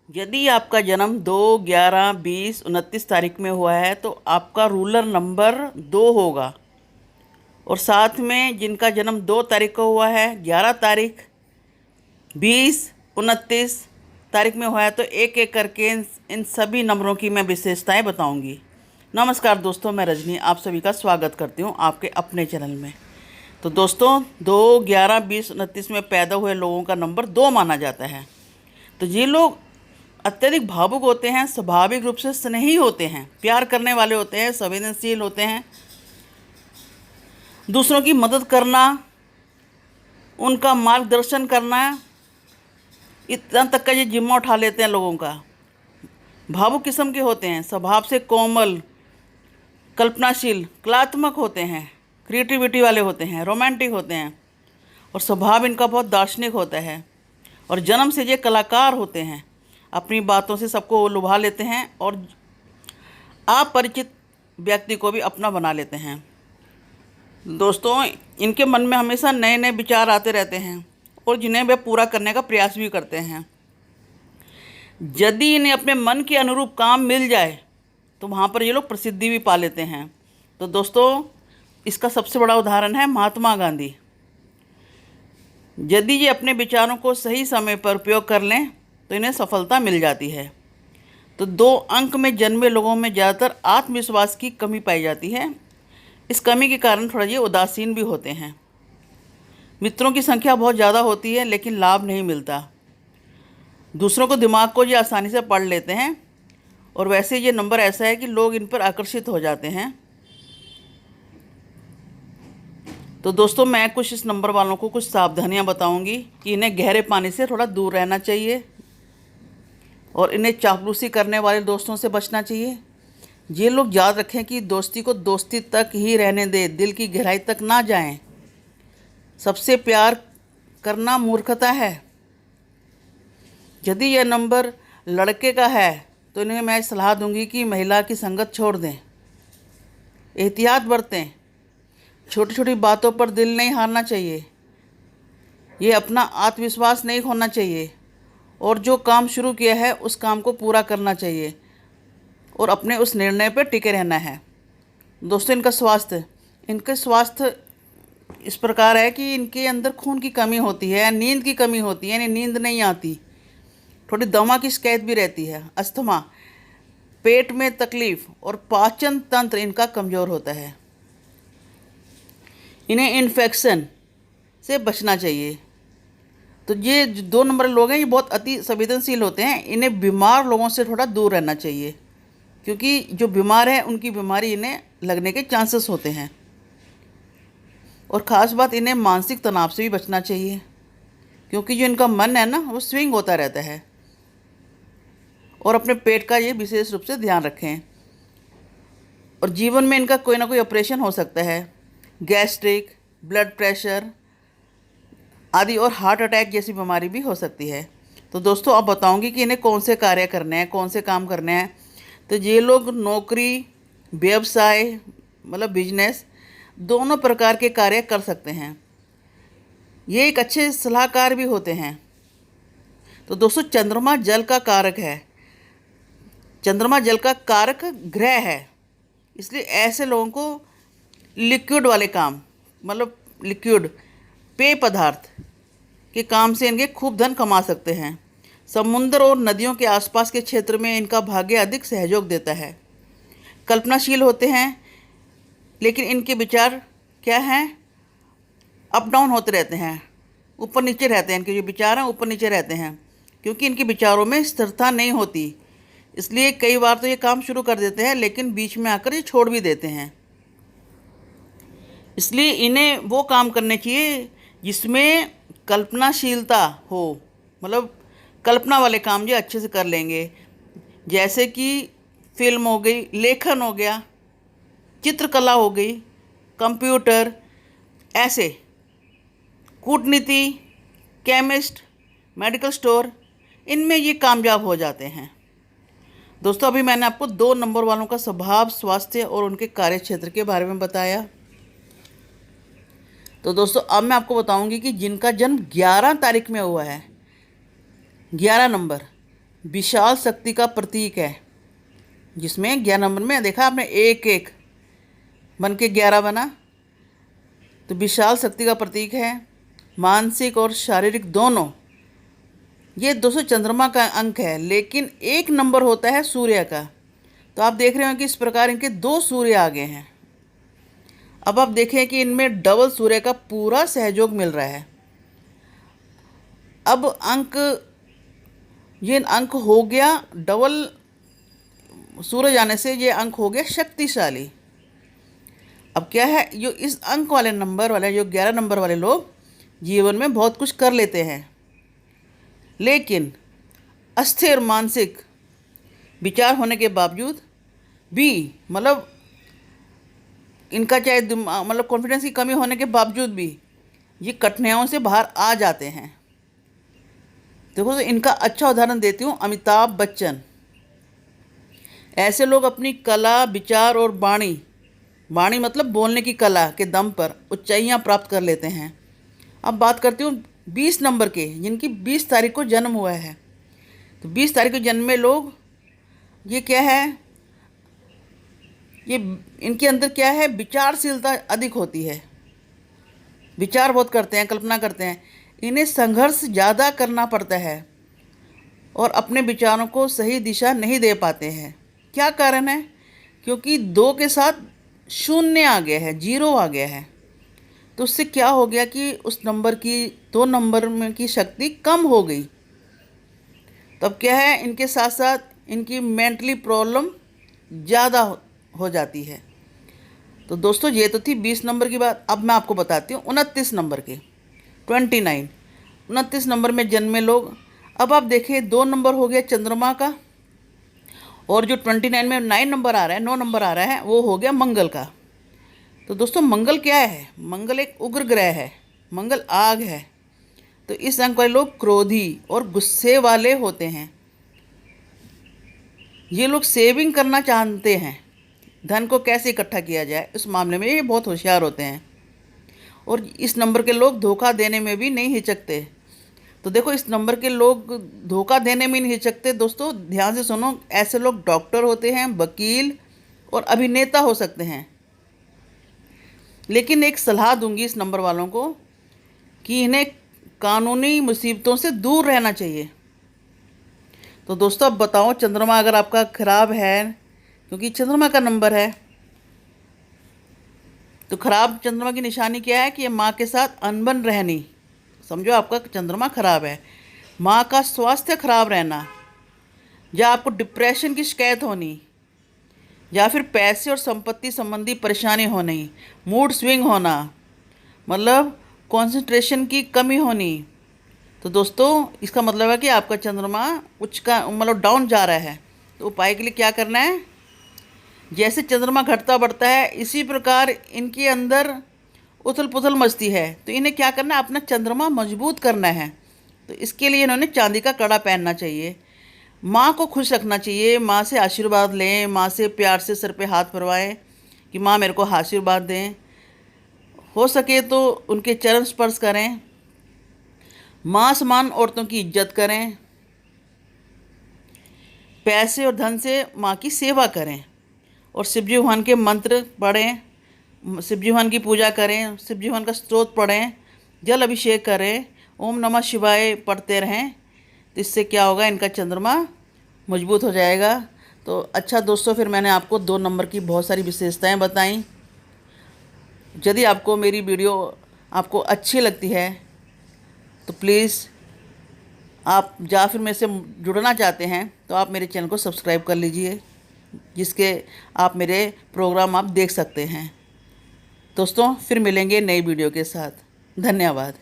यदि आपका जन्म 2, 11, 20, 29 तारीख में हुआ है तो आपका रूलर नंबर 2 होगा। और साथ में जिनका जन्म 2 तारीख को हुआ है, 11 तारीख, 20, 29 तारीख में हुआ है, तो एक एक करके इन सभी नंबरों की मैं विशेषताएं बताऊंगी। नमस्कार दोस्तों, मैं रजनी आप सभी का स्वागत करती हूं आपके अपने चैनल में। तो दोस्तों, 2, 11, 20, 29 में पैदा हुए लोगों का नंबर 2 माना जाता है। तो ये लोग अत्यधिक भावुक होते हैं, स्वाभाविक रूप से स्नेही होते हैं, प्यार करने वाले होते हैं, संवेदनशील होते हैं। दूसरों की मदद करना, उनका मार्गदर्शन करना, इतना तक का ये जिम्मा उठा लेते हैं लोगों का। भावुक किस्म के होते हैं, स्वभाव से कोमल, कल्पनाशील, कलात्मक होते हैं, क्रिएटिविटी वाले होते हैं, रोमांटिक होते हैं और स्वभाव इनका बहुत दार्शनिक होता है। और जन्म से ये कलाकार होते हैं, अपनी बातों से सबको लुभा लेते हैं और अपरिचित व्यक्ति को भी अपना बना लेते हैं। दोस्तों, इनके मन में हमेशा नए नए विचार आते रहते हैं और जिन्हें वे पूरा करने का प्रयास भी करते हैं। यदि इन्हें अपने मन के अनुरूप काम मिल जाए तो वहाँ पर ये लोग प्रसिद्धि भी पा लेते हैं। तो दोस्तों, इसका सबसे बड़ा उदाहरण है महात्मा गांधी। यदि ये अपने विचारों को सही समय पर उपयोग कर लें तो इन्हें सफलता मिल जाती है। तो 2 अंक में जन्मे लोगों में ज़्यादातर आत्मविश्वास की कमी पाई जाती है। इस कमी के कारण थोड़ा ये उदासीन भी होते हैं। मित्रों की संख्या बहुत ज़्यादा होती है लेकिन लाभ नहीं मिलता। दूसरों को दिमाग को ये आसानी से पढ़ लेते हैं और वैसे ये नंबर ऐसा है कि लोग इन पर आकर्षित हो जाते हैं। तो दोस्तों, मैं कुछ इस नंबर वालों को कुछ सावधानियां बताऊंगी कि इन्हें गहरे पानी से थोड़ा दूर रहना चाहिए और इन्हें चापलूसी करने वाले दोस्तों से बचना चाहिए। ये लोग याद रखें कि दोस्ती को दोस्ती तक ही रहने दें, दिल की गहराई तक ना जाएं। सबसे प्यार करना मूर्खता है। यदि यह नंबर लड़के का है तो इन्हें मैं सलाह दूंगी कि महिला की संगत छोड़ दें, एहतियात बरतें, छोटी छोटी बातों पर दिल नहीं हारना चाहिए, ये अपना आत्मविश्वास नहीं खोना चाहिए और जो काम शुरू किया है उस काम को पूरा करना चाहिए और अपने उस निर्णय पर टिके रहना है। दोस्तों, इनका स्वास्थ्य इस प्रकार है कि इनके अंदर खून की कमी होती है, नींद की कमी होती है, यानी नींद नहीं आती, थोड़ी दमा की शिकायत भी रहती है, अस्थमा, पेट में तकलीफ और पाचन तंत्र इनका कमज़ोर होता है। इन्हें इन्फेक्शन से बचना चाहिए। तो ये जो 2 नंबर लोग हैं ये बहुत अति संवेदनशील होते हैं। इन्हें बीमार लोगों से थोड़ा दूर रहना चाहिए क्योंकि जो बीमार है उनकी बीमारी इन्हें लगने के चांसेस होते हैं। और ख़ास बात, इन्हें मानसिक तनाव से भी बचना चाहिए क्योंकि जो इनका मन है ना वो स्विंग होता रहता है। और अपने पेट का ये विशेष रूप से ध्यान रखें। और जीवन में इनका कोई ना कोई ऑपरेशन हो सकता है, गैस्ट्रिक, ब्लड प्रेशर आदि और हार्ट अटैक जैसी बीमारी भी हो सकती है। तो दोस्तों, अब बताऊंगी कि इन्हें कौन से कार्य करने हैं, कौन से काम करने हैं। तो ये लोग नौकरी, व्यवसाय मतलब बिजनेस, दोनों प्रकार के कार्य कर सकते हैं। ये एक अच्छे सलाहकार भी होते हैं। तो दोस्तों, चंद्रमा जल का कारक है, चंद्रमा जल का कारक ग्रह है, इसलिए ऐसे लोगों को लिक्विड वाले काम मतलब लिक्विड पेय पदार्थ के काम से इनके खूब धन कमा सकते हैं। समुद्र और नदियों के आसपास के क्षेत्र में इनका भाग्य अधिक सहयोग देता है। कल्पनाशील होते हैं लेकिन इनके विचार क्या हैं, अप डाउन होते रहते हैं, ऊपर नीचे रहते हैं। इनके जो विचार हैं ऊपर नीचे रहते हैं क्योंकि इनके विचारों में स्थिरता नहीं होती। इसलिए कई बार तो ये काम शुरू कर देते हैं लेकिन बीच में आकर ये छोड़ भी देते हैं। इसलिए इन्हें वो काम करने चाहिए जिसमें कल्पनाशीलता हो, मतलब कल्पना वाले काम ये अच्छे से कर लेंगे, जैसे कि फिल्म हो गई, लेखन हो गया, चित्रकला हो गई, कंप्यूटर, ऐसे कूटनीति, केमिस्ट, मेडिकल स्टोर, इनमें ये कामयाब हो जाते हैं। दोस्तों, अभी मैंने आपको 2 नंबर वालों का स्वभाव, स्वास्थ्य और उनके कार्य क्षेत्र के बारे में बताया। तो दोस्तों, अब मैं आपको बताऊंगी कि जिनका जन्म 11 तारीख में हुआ है, 11 नंबर, विशाल शक्ति का प्रतीक है, जिसमें 11 नंबर में देखा आपने एक एक बन के 11 बना, तो विशाल शक्ति का प्रतीक है। मानसिक और शारीरिक दोनों, ये दोस्तों चंद्रमा का अंक है, लेकिन एक नंबर होता है सूर्य का। तो आप देख रहे हो कि इस प्रकार इनके 2 सूर्य आ गए हैं। अब आप देखें कि इनमें डबल सूर्य का पूरा सहयोग मिल रहा है। अब ये अंक हो गया डबल सूरज आने से, ये अंक हो गया शक्तिशाली। अब क्या है, जो इस अंक वाले नंबर वाले, जो 11 नंबर वाले लोग जीवन में बहुत कुछ कर लेते हैं, लेकिन अस्थिर मानसिक विचार होने के बावजूद भी, मतलब इनका चाहे मतलब कॉन्फिडेंस की कमी होने के बावजूद भी ये कठिनाइयों से बाहर आ जाते हैं। देखो, तो इनका अच्छा उदाहरण देती हूँ, अमिताभ बच्चन। ऐसे लोग अपनी कला, विचार और वाणी मतलब बोलने की कला के दम पर ऊंचाइयाँ प्राप्त कर लेते हैं। अब बात करती हूँ 20 नंबर के, जिनकी 20 तारीख को जन्म हुआ है। तो 20 तारीख को जन्मे लोग, ये क्या है, ये इनके अंदर क्या है, विचारशीलता अधिक होती है। विचार बहुत करते हैं, कल्पना करते हैं। इन्हें संघर्ष ज़्यादा करना पड़ता है और अपने विचारों को सही दिशा नहीं दे पाते हैं। क्या कारण है? क्योंकि 2 के साथ 0 आ गया है, 0 आ गया है। तो उससे क्या हो गया कि उस नंबर की, 2 नंबर में की शक्ति कम हो गई। तब क्या है, इनके साथ साथ इनकी मेंटली प्रॉब्लम ज़्यादा हो जाती है। तो दोस्तों, ये तो थी 20 नंबर की बात। अब मैं आपको बताती हूँ 29 नंबर के, 29, 29 नंबर में जन्मे लोग। अब आप देखें 2 नंबर हो गया चंद्रमा का, और जो 29 में 9 नंबर आ रहा है, 9 नंबर आ रहा है, वो हो गया मंगल का। तो दोस्तों, मंगल क्या है? मंगल एक उग्र ग्रह है, मंगल आग है। तो इस अंक वाले लोग क्रोधी और गुस्से वाले होते हैं। ये लोग सेविंग करना चाहते हैं, धन को कैसे इकट्ठा किया जाए, इस मामले में ये बहुत होशियार होते हैं। और इस नंबर के लोग धोखा देने में भी नहीं हिचकते। तो देखो, इस नंबर के लोग धोखा देने में नहीं हिचकते। दोस्तों ध्यान से सुनो, ऐसे लोग डॉक्टर होते हैं, वकील और अभिनेता हो सकते हैं। लेकिन एक सलाह दूंगी इस नंबर वालों को कि इन्हें कानूनी मुसीबतों से दूर रहना चाहिए। तो दोस्तों, अब बताओ, चंद्रमा अगर आपका खराब है, क्योंकि चंद्रमा का नंबर है, तो खराब चंद्रमा की निशानी क्या है? कि ये माँ के साथ अनबन रहनी। समझो आपका चंद्रमा खराब है, माँ का स्वास्थ्य खराब रहना, या आपको डिप्रेशन की शिकायत होनी, या फिर पैसे और संपत्ति संबंधी परेशानी होनी, मूड स्विंग होना, मतलब कंसंट्रेशन की कमी होनी। तो दोस्तों, इसका मतलब है कि आपका चंद्रमा उच्च का, मतलब डाउन जा रहा है। तो उपाय के लिए क्या करना है? जैसे चंद्रमा घटता बढ़ता है, इसी प्रकार इनके अंदर उथल पुथल मचती है। तो इन्हें क्या करना है? अपना चंद्रमा मजबूत करना है। तो इसके लिए इन्होंने चांदी का कड़ा पहनना चाहिए, माँ को खुश रखना चाहिए, माँ से आशीर्वाद लें, माँ से प्यार से सर पे हाथ फरवाएं कि माँ मेरे को आशीर्वाद दें। हो सके तो उनके चरण स्पर्श करें, माँ समान औरतों की इज्जत करें, पैसे और धन से माँ की सेवा करें, और शिवजी भगवान के मंत्र पढ़ें, शिवजी भगवान की पूजा करें, शिवजी भगवान का स्तोत्र पढ़ें, जल अभिषेक करें, ओम नमः शिवाय पढ़ते रहें। तो इससे क्या होगा? इनका चंद्रमा मजबूत हो जाएगा। तो अच्छा दोस्तों, फिर मैंने आपको 2 नंबर की बहुत सारी विशेषताएं बताई। यदि आपको मेरी वीडियो आपको अच्छी लगती है तो प्लीज़ आप, या फिर मेरे से जुड़ना चाहते हैं तो आप मेरे चैनल को सब्सक्राइब कर लीजिए, जिसके आप मेरे प्रोग्राम आप देख सकते हैं। दोस्तों, फिर मिलेंगे नई वीडियो के साथ। धन्यवाद।